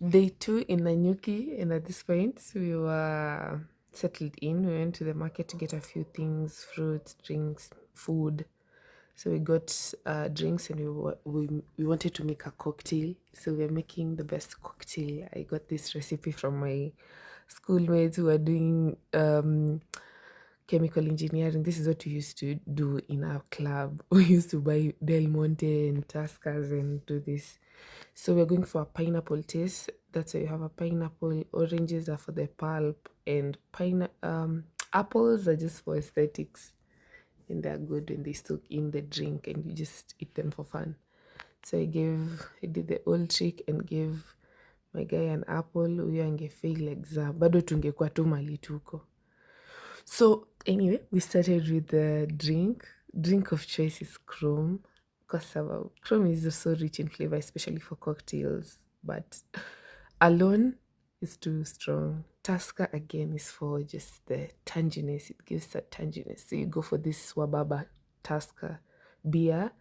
Day two in Nanyuki, and at this point, we were settled in. We went to the market to get a few things: fruits, drinks, food. So we got drinks, and we wanted to make a cocktail. So we are making the best cocktail. I got this recipe from my schoolmates who are doing chemical engineering. This is what we used to do in our club. We used to buy Del Monte and Tascas and do this. So we're going for a pineapple taste. That's why you have a pineapple. Oranges are for the pulp, and apples are just for aesthetics, and they're good when they soak in the drink, and you just eat them for fun. So I did the old trick and gave my guy an apple. Huyo angefail exam, bado tungekuwa tu mali tuko. So anyway, we started with the drink. Drink of choice is Chrome. Chrome is so rich in flavor, especially for cocktails. But alone is too strong. Tusker again is for just the tanginess. It gives that tanginess. So you go for this Wababa Tusker beer,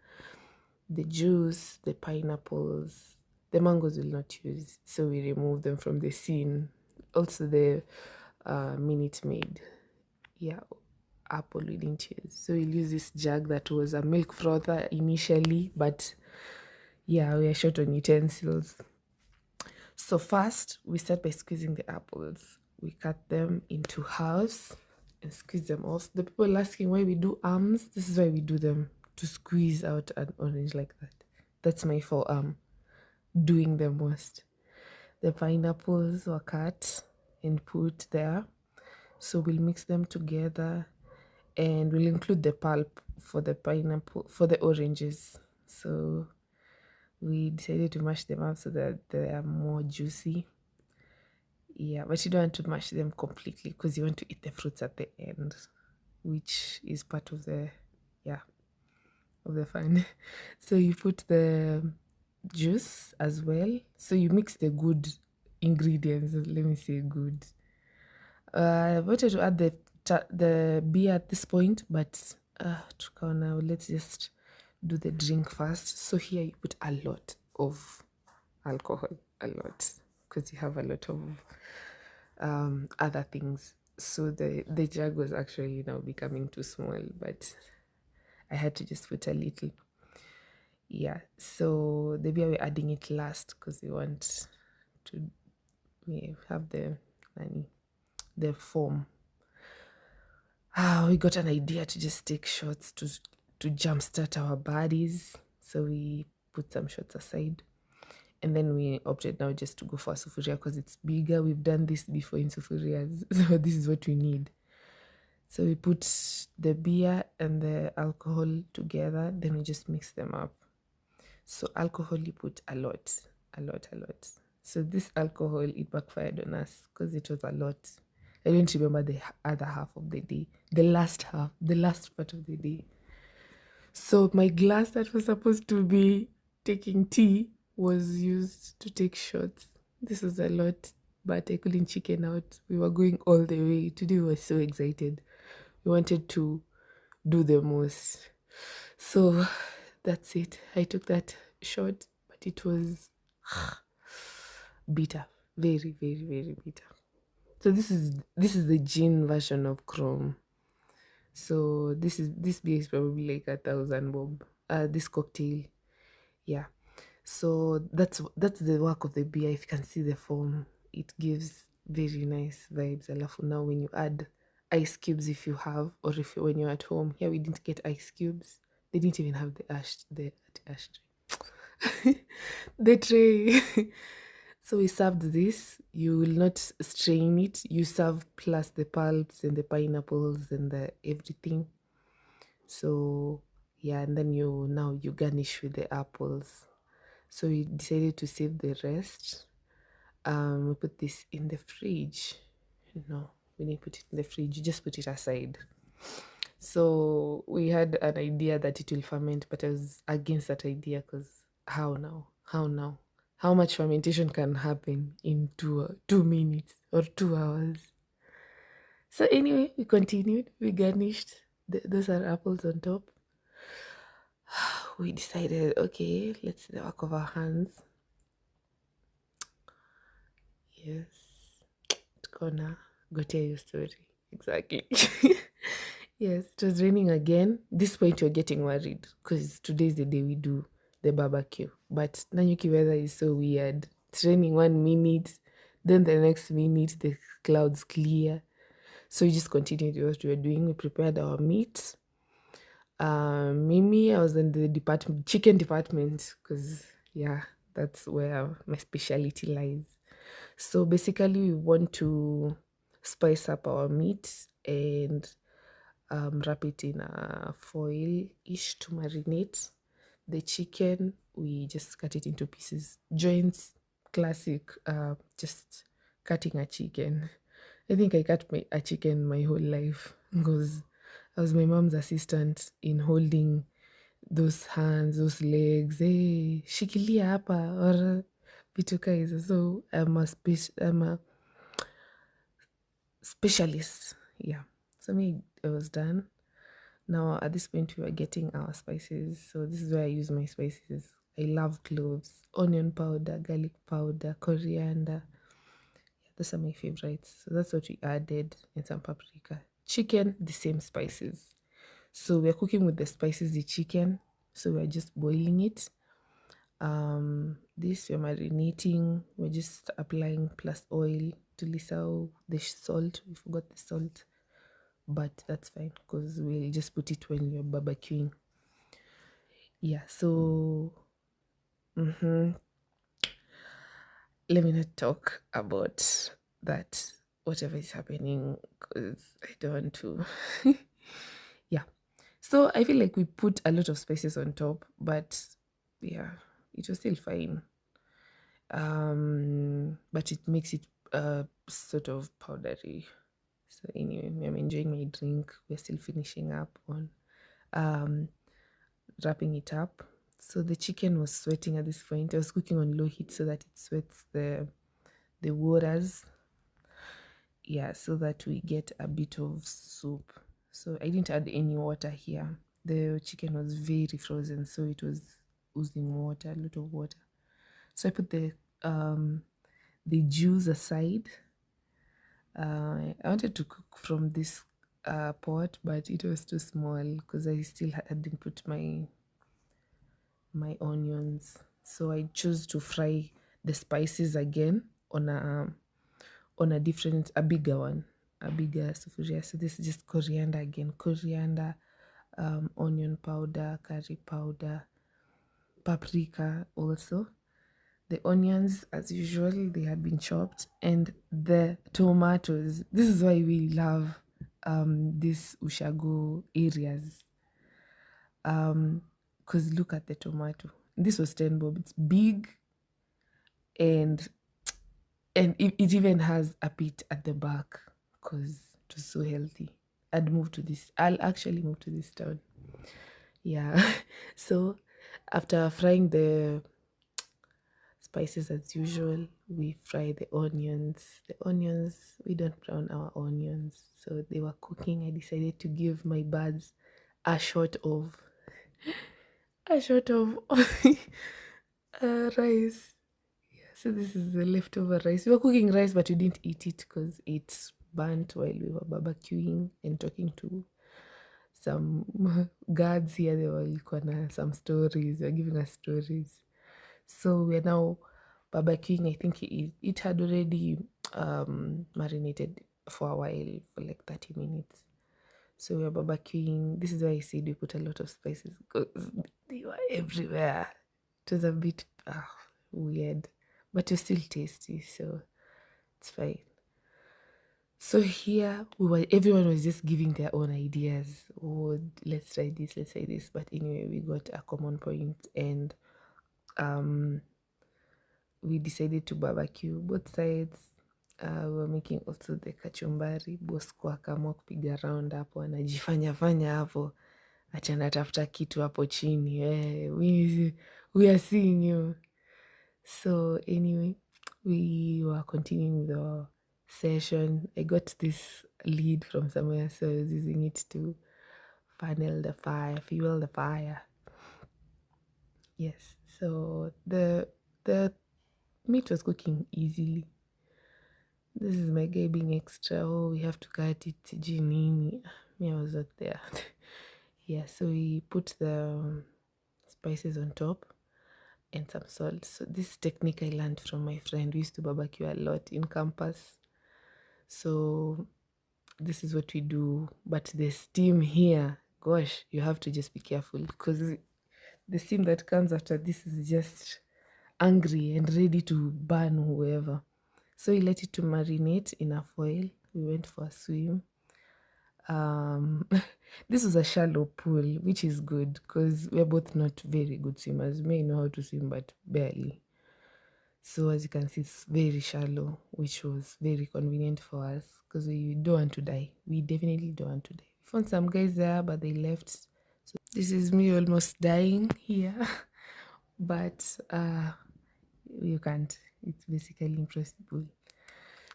the juice, the pineapples, the mangoes will not use. So we remove them from the scene. Also the Minute Maid, yeah, apple we didn't use. So we'll use this jug that was a milk frother initially, but yeah, we are short on utensils. So first we start by squeezing the apples. We cut them into halves and squeeze them off. The people asking why we do arms, this is why we do them, to squeeze out an orange like that. That's my forearm doing the most. The pineapples were cut and put there. So we'll mix them together, and we'll include the pulp for the pineapple, for the oranges. So we decided to mash them up so that they are more juicy. Yeah, but you don't want to mash them completely because you want to eat the fruits at the end, which is part of the, yeah, of the fun. So you put the juice as well. So you mix the good ingredients. Let me say good. I wanted to add the beer at this point, but tukaona, let's just do the drink first. So here you put a lot of alcohol, a lot, because you have a lot of other things. So the jug was actually now becoming too small, but I had to just put a little. Yeah, so the beer we're adding it last because we want to have the foam. We got an idea to just take shots to jumpstart our bodies. So we put some shots aside. And then we opted now just to go for a sufuria because it's bigger. We've done this before in sufurias. So this is what we need. So we put the beer and the alcohol together. Then we just mix them up. So alcohol, you put a lot, a lot, a lot. So this alcohol, it backfired on us because it was a lot. I don't remember the other half of the day, the last half, the last part of the day. So my glass that was supposed to be taking tea was used to take shots. This was a lot, but I couldn't chicken out. We were going all the way. Today we were so excited. We wanted to do the most. So that's it. I took that shot, but it was bitter. Very, very, very bitter. So this is the gin version of Chrome. So this beer is probably like 1,000 bob. This cocktail, yeah. So that's the work of the beer. If you can see the foam, it gives very nice vibes. Alafu now when you add ice cubes, if you have, or if when you're at home, here we didn't get ice cubes. They didn't even have the ash tray. The tray. So we served this. You will not strain it. You serve plus the pulps and the pineapples and the everything. So yeah, and then you garnish with the apples. So we decided to save the rest. We put this in the fridge. No, we didn't put it in the fridge. You just put it aside. So we had an idea that it will ferment, but I was against that idea because how now? How now? How much fermentation can happen in 2 minutes or 2 hours? So anyway, we continued. We garnished. Those are apples on top. We decided, okay, let's do the work of our hands. Yes. Gonna go tell you a story. Exactly. Yes, it was raining again. This point you're getting worried because today's the day we do the barbecue. But Nanyuki weather is so weird. It's raining 1 minute, then the next minute the clouds clear. So we just continued what we were doing. We prepared our meat. Mimi, I was in the department, chicken department, because yeah, that's where my specialty lies. So basically, we want to spice up our meat and wrap it in a foil ish to marinate. The chicken, we just cut it into pieces. Joints, classic, just cutting a chicken. I think I cut a chicken my whole life because I was my mom's assistant in holding those hands, those legs. Hey, shikilia hapa or vitu kaa hizo. So I'm a specialist. Yeah. So me, it was done. Now at this point we were getting our spices. So this is where I use my spices. I love cloves, onion powder, garlic powder, coriander. Yeah, those are my favorites. So that's what we added, and some paprika. Chicken, the same spices. So we're cooking with the spices, the chicken. So we're just boiling it. This we're marinating. We're just applying plus oil to lisau the salt. We forgot the salt, but that's fine because we'll just put it when you're barbecuing. Yeah. So let me not talk about that. Whatever is happening, because I don't want to. Yeah. So I feel like we put a lot of spices on top, but yeah, it was still fine. But it makes it sort of powdery. So anyway, I'm enjoying my drink. We're still finishing up on um wrapping it up. So the chicken was sweating at this point. I was cooking on low heat so that it sweats the waters. Yeah, so that we get a bit of soup. So I didn't add any water here. The chicken was very frozen, so it was oozing water, a lot of water. So I put the juice aside. I wanted to cook from this pot, but it was too small because I still hadn't put my onions. So I chose to fry the spices again on a different, a bigger one, a bigger sufuria. So this is just coriander again, coriander, onion powder, curry powder, paprika also. The onions, as usual, they had been chopped, and the tomatoes. This is why we love these Ushago areas. Because look at the tomato. This was 10 bob. It's big, and it even has a pit at the back because it was so healthy. I'll actually move to this town. Yeah. So after frying the spices as usual, we fry the onions. The onions, we don't brown our onions. So they were cooking. I decided to give my buds a shot of a shot of rice. So this is the leftover rice. We were cooking rice, but we didn't eat it because it's burnt while we were barbecuing and talking to some guards here. They were like, some stories. They were giving us stories. So we're now barbecuing. I think it had already marinated for a while, for like 30 minutes. So we were barbecuing. This is why I said we put a lot of spices because they were everywhere. It was a bit weird, but it was still tasty, so it's fine. So here everyone was just giving their own ideas. Oh, let's try this, let's try this. But anyway, we got a common point, and we decided to barbecue both sides. We were making also the kachumbari. Bosco akaamua kupiga round hapo, anajifanya fanya hapo, achana tafuta kitu hapo chini. We are seeing you. So anyway, we were continuing the session. I got this lead from somewhere, so I was using it to fuel the fire. Yes. So the meat was cooking easily. This is my guy being extra. Oh, we have to cut it. Nini. Me, I was not there. Yeah, so we put the spices on top and some salt. So this technique I learned from my friend. We used to barbecue a lot in campus. So this is what we do. But the steam here, gosh, you have to just be careful because the steam that comes after this is just angry and ready to burn whoever. So we let it to marinate in a foil. We went for a swim. This was a shallow pool, which is good because we're both not very good swimmers. May know how to swim, but barely. So as you can see, it's very shallow, which was very convenient for us because we don't want to die. We definitely don't want to die. We found some guys there, but they left. So this is me almost dying here, but you can't. It's basically impossible.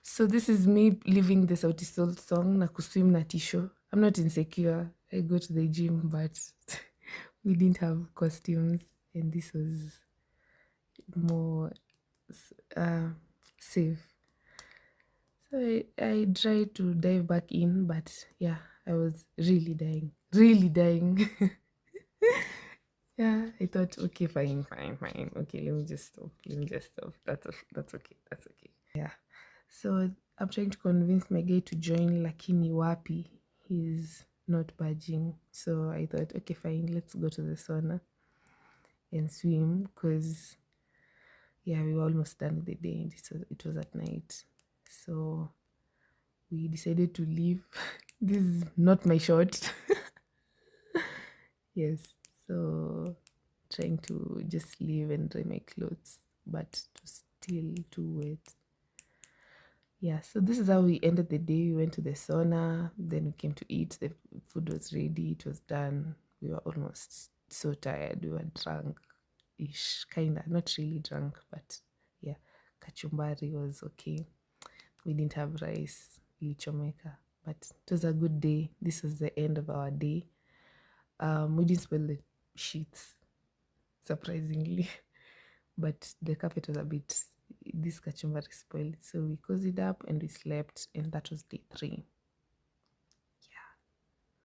So this is me living the Sauti Sol song na kuswim na tisho. I'm not insecure. I go to the gym, but we didn't have costumes, and this was more safe. So I tried to dive back in, but yeah, I was really dying. Really dying. Yeah, I thought, okay, fine. Okay, let me just stop. That's okay. That's okay. Yeah. So I'm trying to convince my guy to join Lakini Wapi. He's not budging. So I thought, okay, fine, let's go to the sauna and swim because, yeah, we were almost done with the day and it was at night. So we decided to leave. This is not my shot. Yes. So trying to just leave and dry my clothes, but it was still too wet. Yeah, so this is how we ended the day. We went to the sauna, then we came to eat. The food was ready, it was done. We were almost so tired. We were drunk-ish, kinda. Not really drunk, but yeah. Kachumbari was okay. We didn't have rice, ilichomeka, but it was a good day. This was the end of our day. We didn't spoil the sheets, surprisingly, but the carpet was a bit, this kachumbari spoiled. So we cozied up and we slept, and that was day 3.